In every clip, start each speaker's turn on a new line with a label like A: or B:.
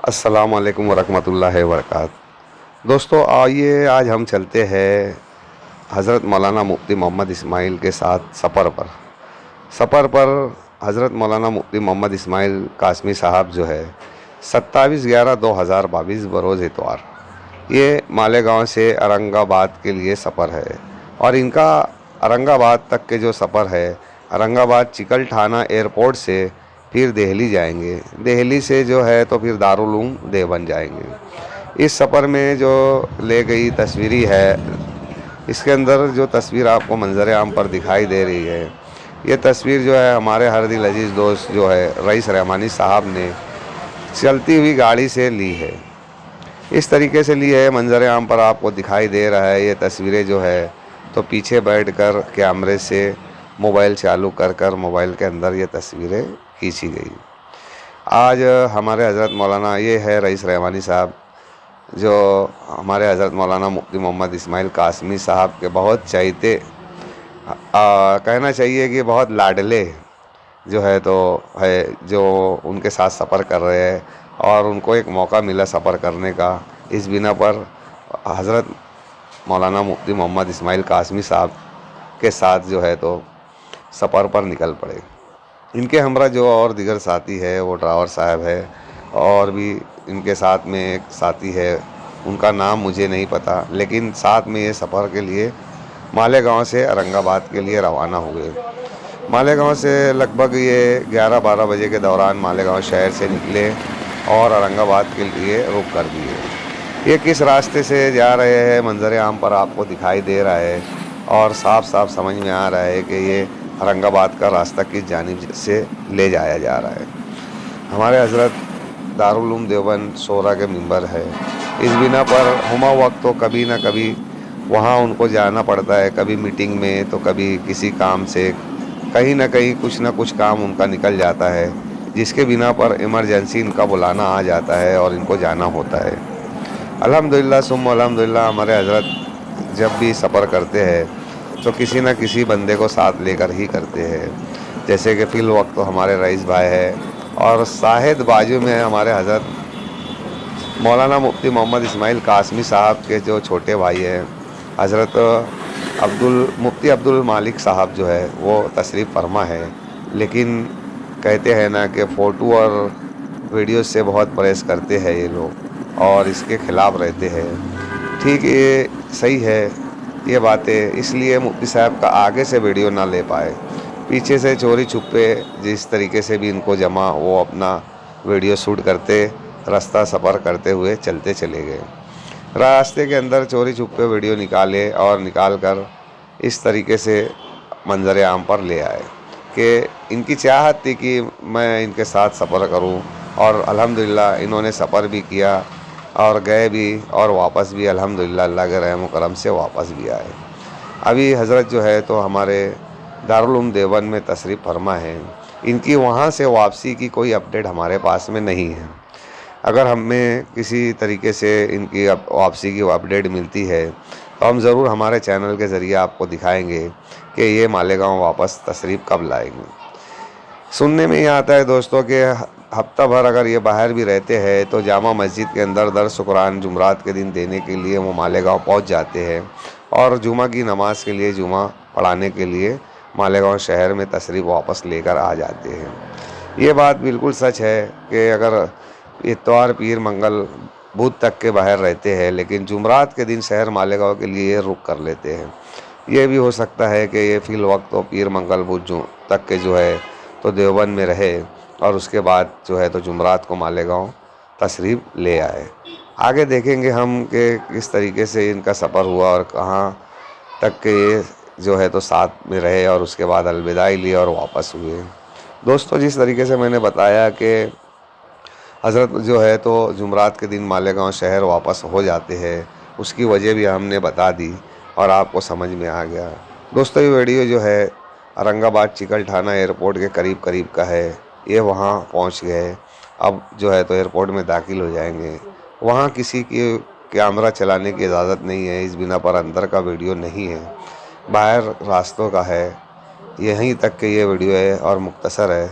A: अस्सलाम वालेकुम वरहमतुल्लाहि वबरकातुहू। दोस्तों आइए आज हम चलते हैं हज़रत मौलाना मुफ्ती मोहम्मद इस्माइल के साथ सफ़र पर हज़रत मौलाना मुफ्ती मोहम्मद इस्माइल कासमी साहब जो है 27/11/2022 बरोज़ इतवार ये मालेगांव से औरंगाबाद के लिए सफ़र है। और इनका औरंगाबाद तक के जो सफ़र है, औरंगाबाद चिकल थाना एयरपोर्ट से फिर दिल्ली जाएंगे, दिल्ली से जो है तो फिर दारुल उलूम देवबंद जाएंगे। इस सफ़र में जो ले गई तस्वीरी है, इसके अंदर जो तस्वीर आपको मंजर आम पर दिखाई दे रही है, ये तस्वीर जो है हमारे हर दिल अजीज़ दोस्त जो है रईस रहमानी साहब ने चलती हुई गाड़ी से ली है। इस तरीके से ली है, मंजर आम पर आपको दिखाई दे रहा है। ये तस्वीरें जो है तो पीछे बैठकर कैमरे से मोबाइल चालू कर मोबाइल के अंदर ये तस्वीरें खींची गई। आज हमारे हज़रत मौलाना ये है रईस रहमानी साहब, जो हमारे हज़रत मौलाना मुफ्ती मोहम्मद इस्माइल कासमी साहब के बहुत चाहते, कहना चाहिए कि बहुत लाडले जो है तो है, जो उनके साथ सफ़र कर रहे हैं और उनको एक मौका मिला सफ़र करने का। इस बिना पर हज़रत मौलाना मुफ्ती मोहम्मद इस्माइल कासमी साहब के साथ जो है तो सफ़र पर निकल पड़े। इनके हमरा जो और दिगर साथी है वो ड्राइवर साहब है, और भी इनके साथ में एक साथी है, उनका नाम मुझे नहीं पता, लेकिन साथ में ये सफ़र के लिए मालेगांव से औरंगाबाद के लिए रवाना हुए। मालेगांव से लगभग ये 11-12 बजे के दौरान मालेगांव शहर से निकले और औरंगाबाद के लिए रुक कर दिए। ये किस रास्ते से जा रहे हैं मंजर आम पर आपको दिखाई दे रहा है, और साफ साफ समझ में आ रहा है कि ये औरंगाबाद का रास्ता किस जानिब से ले जाया जा रहा है। हमारे हज़रत दारुल उलूम देवबंद शोरा के मेंबर है। इस बिना पर हुमा वक्त तो कभी ना कभी वहाँ उनको जाना पड़ता है, कभी मीटिंग में तो कभी किसी काम से, कहीं ना कहीं कुछ ना कुछ काम उनका निकल जाता है, जिसके बिना पर इमरजेंसी इनका बुलाना आ जाता है और इनको जाना होता है। अल्हम्दुलिल्लाह सुम्मा अल्हम्दुलिल्लाह, हमारे हज़रत जब भी सफ़र करते हैं तो किसी न किसी बंदे को साथ लेकर ही करते हैं। जैसे कि फ़िल वक्त तो हमारे रईस भाई है, और शाहिद बाजू में है हमारे हज़रत मौलाना मुफ्ती मोहम्मद इस्माइल कासमी साहब के जो छोटे भाई हैं, हज़रत मुफ्ती अब्दुल मालिक साहब जो है वो तशरीफ़ फरमा है। लेकिन कहते हैं ना कि फ़ोटो और वीडियो से बहुत परहेज़ करते हैं ये लोग और इसके ख़िलाफ़ रहते हैं। ठीक ये सही है ये बातें, इसलिए मुफ्ती साहब का आगे से वीडियो ना ले पाए, पीछे से चोरी छुपे जिस तरीके से भी इनको जमा वो अपना वीडियो शूट करते, रास्ता सफ़र करते हुए चलते चले गए। रास्ते के अंदर चोरी छुपे वीडियो निकाले और निकाल कर इस तरीके से मंजर आम पर ले आए कि इनकी चाहत थी कि मैं इनके साथ सफ़र करूं, और अल्हम्दुलिल्लाह इन्होंने सफ़र भी किया और गए भी और वापस भी अल्हम्दुलिल्लाह अल्लाह के रहम करम से वापस भी आए। अभी हज़रत जो है तो हमारे दारुल उलूम देवबंद में तशरीफ़ फरमा है। इनकी वहाँ से वापसी की कोई अपडेट हमारे पास में नहीं है। अगर हमें किसी तरीके से इनकी वापसी की अपडेट मिलती है तो हम ज़रूर हमारे चैनल के ज़रिए आपको दिखाएंगे कि ये मालेगांव वापस तशरीफ़ कब लाएंगे। सुनने में ये आता है दोस्तों कि हफ्ता भर अगर ये बाहर भी रहते हैं तो जामा मस्जिद के अंदर दर्स कुरान जुमरात के दिन देने के लिए वो मालेगांव पहुंच जाते हैं, और जुमा की नमाज़ के लिए, जुमा पढ़ाने के लिए मालेगांव शहर में तशरीफ़ वापस लेकर आ जाते हैं। ये बात बिल्कुल सच है कि अगर इतवार, पीर, मंगल, बुध तक के बाहर रहते हैं, लेकिन जुमरात के दिन शहर मालेगांव के लिए रुक कर लेते हैं। ये भी हो सकता है कि ये फ़िल वक्त तो पीर, मंगल, बुध तक के जो है तो देवबंद में रहे, और उसके बाद जो है तो जुमरात को मालेगांव तशरीफ़ ले आए। आगे देखेंगे हम कि किस तरीके से इनका सफ़र हुआ और कहाँ तक के ये जो है तो साथ में रहे, और उसके बाद अलविदाई ली और वापस हुए। दोस्तों जिस तरीके से मैंने बताया कि हज़रत जो है तो जुमरात के दिन मालेगांव शहर वापस हो जाते हैं, उसकी वजह भी हमने बता दी और आपको समझ में आ गया। दोस्तों ये वीडियो जो है औरंगाबाद चिकल थाना एयरपोर्ट के करीब का है। ये वहाँ पहुँच गए, अब जो है तो एयरपोर्ट में दाखिल हो जाएंगे। वहाँ किसी की कैमरा चलाने की इजाज़त नहीं है, इस बिना पर अंदर का वीडियो नहीं है, बाहर रास्तों का है। यहीं तक के ये वीडियो है और मुख्तसर है।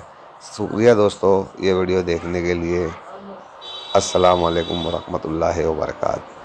A: शुक्रिया दोस्तों ये वीडियो देखने के लिए। अस्सलाम वालेकुम वरहमतुल्लाहि वबरकातुहू।